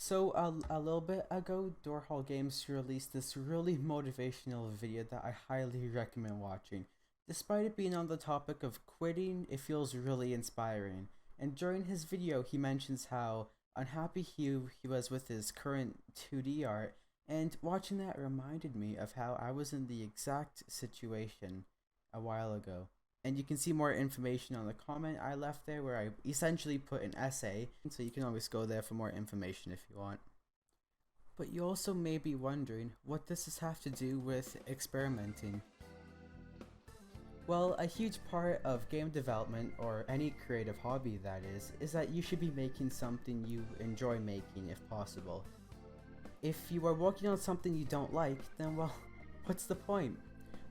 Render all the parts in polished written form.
So a little bit ago, Doorhall Games released this really motivational video that I highly recommend watching. Despite it being on the topic of quitting, it feels really inspiring. And during his video, he mentions how unhappy he was with his current 2D art, and watching that reminded me of how I was in the exact situation a while ago. And you can see more information on the comment I left there where I essentially put an essay, so you can always go there for more information if you want. But you also may be wondering what does this have to do with experimenting? Well, a huge part of game development, or any creative hobby that is that you should be making something you enjoy making if possible. If you are working on something you don't like, then well, what's the point?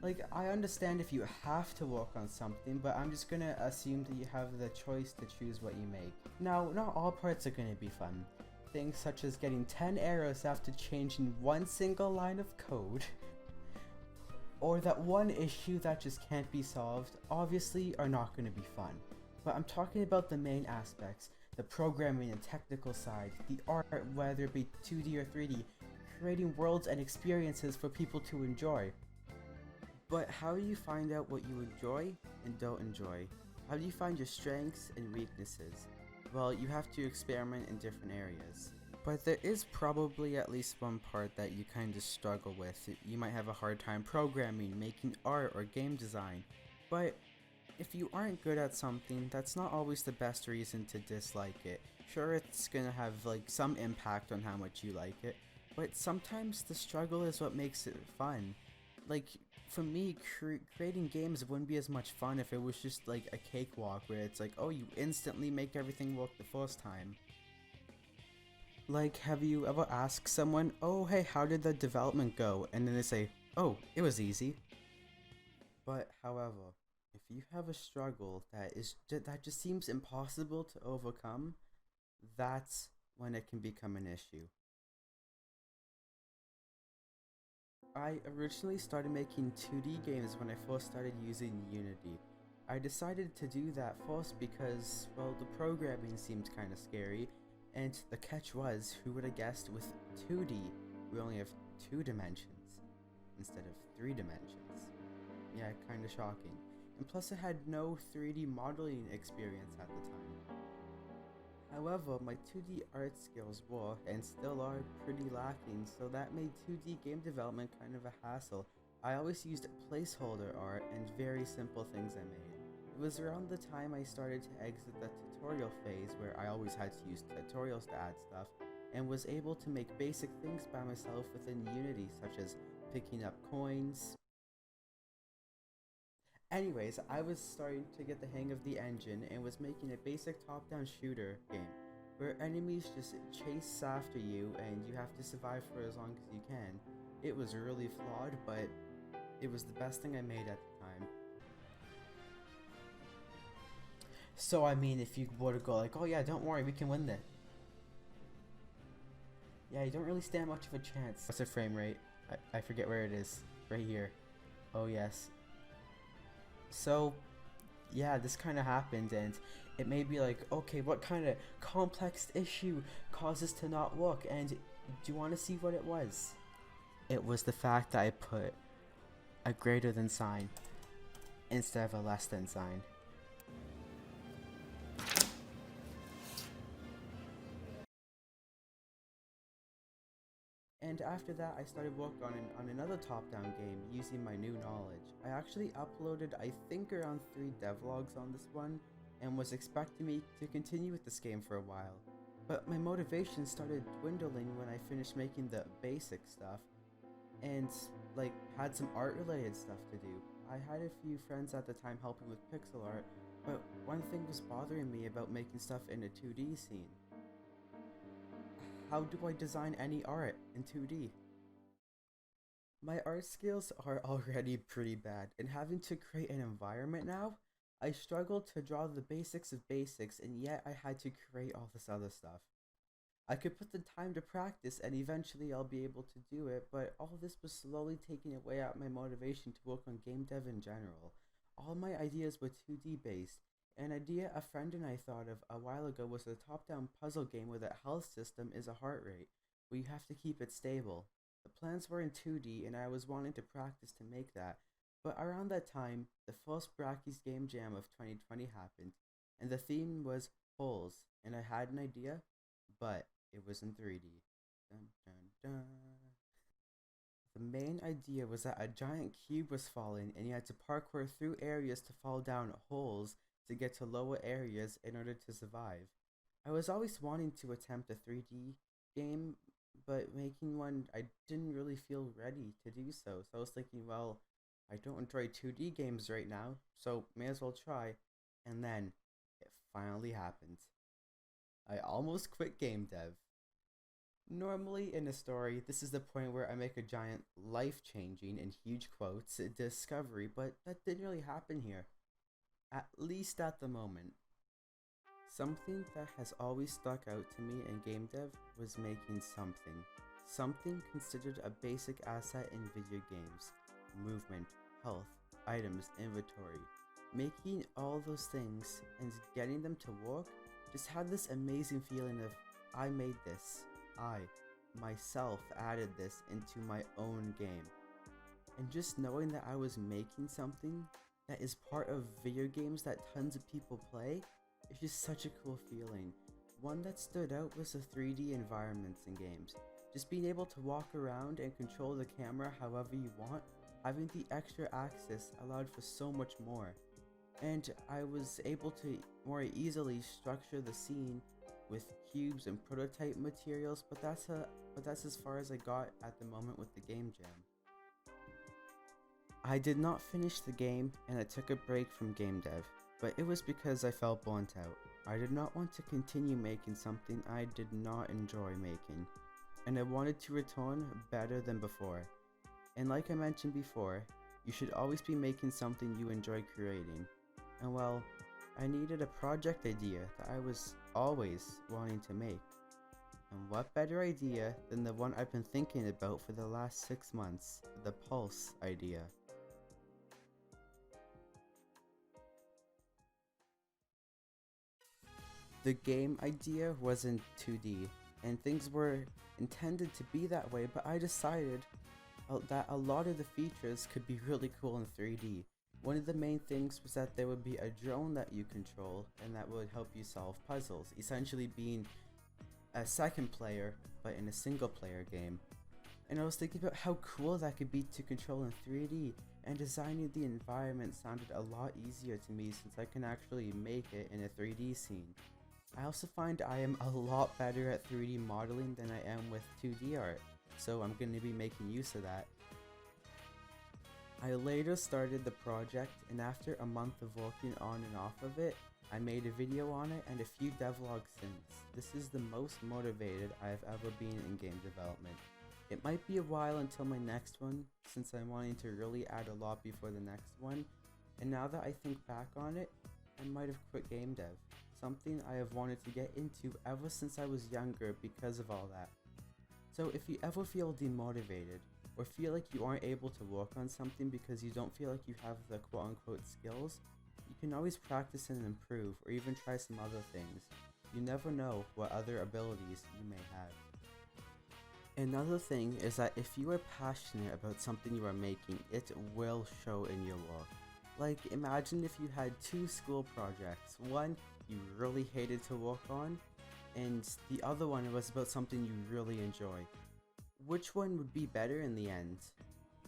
Like, I understand if you have to work on something, but I'm just gonna assume that you have the choice to choose what you make. Now, not all parts are gonna be fun. Things such as getting 10 errors after changing one single line of code, or that one issue that just can't be solved, obviously are not gonna be fun. But I'm talking about the main aspects, the programming and technical side, the art, whether it be 2D or 3D, creating worlds and experiences for people to enjoy. But how do you find out what you enjoy and don't enjoy? How do you find your strengths and weaknesses? Well, you have to experiment in different areas. But there is probably at least one part that you kind of struggle with. You might have a hard time programming, making art, or game design. But if you aren't good at something, that's not always the best reason to dislike it. Sure, it's gonna have like some impact on how much you like it, but sometimes the struggle is what makes it fun. Like, for me, creating games wouldn't be as much fun if it was just like a cakewalk where it's like, oh, you instantly make everything work the first time. Like, have you ever asked someone, oh, hey, how did the development go? And then they say, oh, it was easy. But however, if you have a struggle that just seems impossible to overcome, that's when it can become an issue. I originally started making 2D games when I first started using Unity. I decided to do that first because, well, the programming seemed kinda scary, and the catch was, who would have guessed with 2D, we only have 2 dimensions instead of 3 dimensions. Yeah, kinda shocking. And plus it had no 3D modeling experience at the time. However, my 2D art skills were, and still are, pretty lacking, so that made 2D game development kind of a hassle. I always used placeholder art and very simple things I made. It was around the time I started to exit the tutorial phase where I always had to use tutorials to add stuff, and was able to make basic things by myself within Unity, such as picking up coins. Anyways, I was starting to get the hang of the engine and was making a basic top-down shooter game where enemies just chase after you and you have to survive for as long as you can. It was really flawed, but it was the best thing I made at the time. So I mean, if you were to go like, oh yeah, don't worry, we can win this. Yeah, you don't really stand much of a chance. What's the frame rate? I forget where it is. Right here. Oh yes. So yeah, this kind of happened, and it made me like, okay, what kind of complex issue causes to not work? And do you want to see what it was? It was the fact that I put a greater than sign instead of a less than sign. And after that, I started work on another top-down game using my new knowledge. I actually uploaded, I think, around 3 devlogs on this one, and was expecting me to continue with this game for a while. But my motivation started dwindling when I finished making the basic stuff, and like had some art-related stuff to do. I had a few friends at the time helping with pixel art, but one thing was bothering me about making stuff in a 2D scene. How do I design any art in 2D? My art skills are already pretty bad, and having to create an environment now, I struggled to draw the basics of basics, and yet I had to create all this other stuff. I could put the time to practice and eventually I'll be able to do it, but all this was slowly taking away at my motivation to work on game dev in general. All my ideas were 2D based, An idea a friend and I thought of a while ago was a top down puzzle game where the health system is a heart rate, where you have to keep it stable. The plans were in 2D, and I was wanting to practice to make that, but around that time, the first Bracky's Game Jam of 2020 happened, and the theme was holes, and I had an idea, but it was in 3D. Dun, dun, dun. The main idea was that a giant cube was falling and you had to parkour through areas to fall down holes to get to lower areas in order to survive. I was always wanting to attempt a 3D game, but making one, I didn't really feel ready to do so. So I was thinking, well, I don't enjoy 2D games right now, so may as well try. And then it finally happened. I almost quit game dev. Normally, in a story, this is the point where I make a giant life changing, in huge quotes, discovery, but that didn't really happen here. At least at the moment. Something that has always stuck out to me in game dev was making something. Something considered a basic asset in video games: movement, health, items, inventory. Making all those things and getting them to work just had this amazing feeling of, I made this. I, myself, added this into my own game. And just knowing that I was making something that is part of video games that tons of people play is just such a cool feeling. One that stood out was the 3D environments in games. Just being able to walk around and control the camera however you want, having the extra access allowed for so much more. And I was able to more easily structure the scene with cubes and prototype materials, but that's as far as I got at the moment with the game jam. I did not finish the game and I took a break from game dev, but it was because I felt burnt out. I did not want to continue making something I did not enjoy making, and I wanted to return better than before. And like I mentioned before, you should always be making something you enjoy creating. And well, I needed a project idea that I was always wanting to make. And what better idea than the one I've been thinking about for the last 6 months, the Pulse idea. The game idea was in 2D, and things were intended to be that way, but I decided that a lot of the features could be really cool in 3D. One of the main things was that there would be a drone that you control and that would help you solve puzzles, essentially being a second player but in a single player game. And I was thinking about how cool that could be to control in 3D, and designing the environment sounded a lot easier to me since I can actually make it in a 3D scene. I also find I am a lot better at 3D modeling than I am with 2D art, so I'm going to be making use of that. I later started the project, and after a month of working on and off of it, I made a video on it and a few devlogs since. This is the most motivated I have ever been in game development. It might be a while until my next one, since I'm wanting to really add a lot before the next one, and now that I think back on it, I might have quit game dev, something I have wanted to get into ever since I was younger because of all that. So if you ever feel demotivated, or feel like you aren't able to work on something because you don't feel like you have the quote-unquote skills, you can always practice and improve, or even try some other things. You never know what other abilities you may have. Another thing is that if you are passionate about something you are making, it will show in your work. Like, imagine if you had two school projects. One you really hated to work on, and the other one was about something you really enjoy. Which one would be better in the end?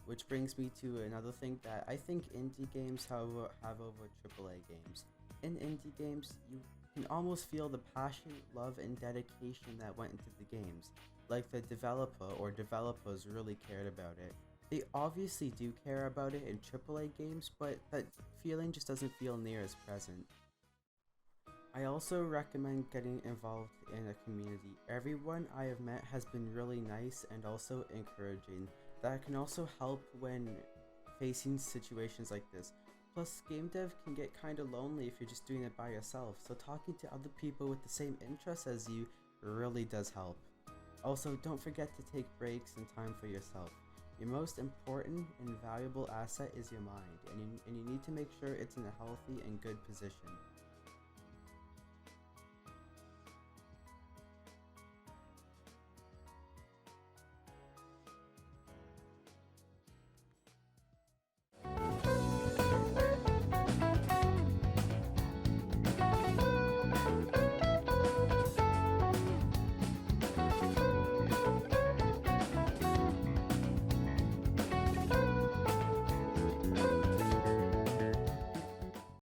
Which brings me to another thing that I think indie games have over AAA games. In indie games, you can almost feel the passion, love, and dedication that went into the games. Like the developer or developers really cared about it. They obviously do care about it in AAA games, but that feeling just doesn't feel near as present. I also recommend getting involved in a community. Everyone I have met has been really nice and also encouraging. That can also help when facing situations like this. Plus, game dev can get kinda lonely if you're just doing it by yourself, so talking to other people with the same interests as you really does help. Also, don't forget to take breaks and time for yourself. Your most important and valuable asset is your mind, and you need to make sure it's in a healthy and good position.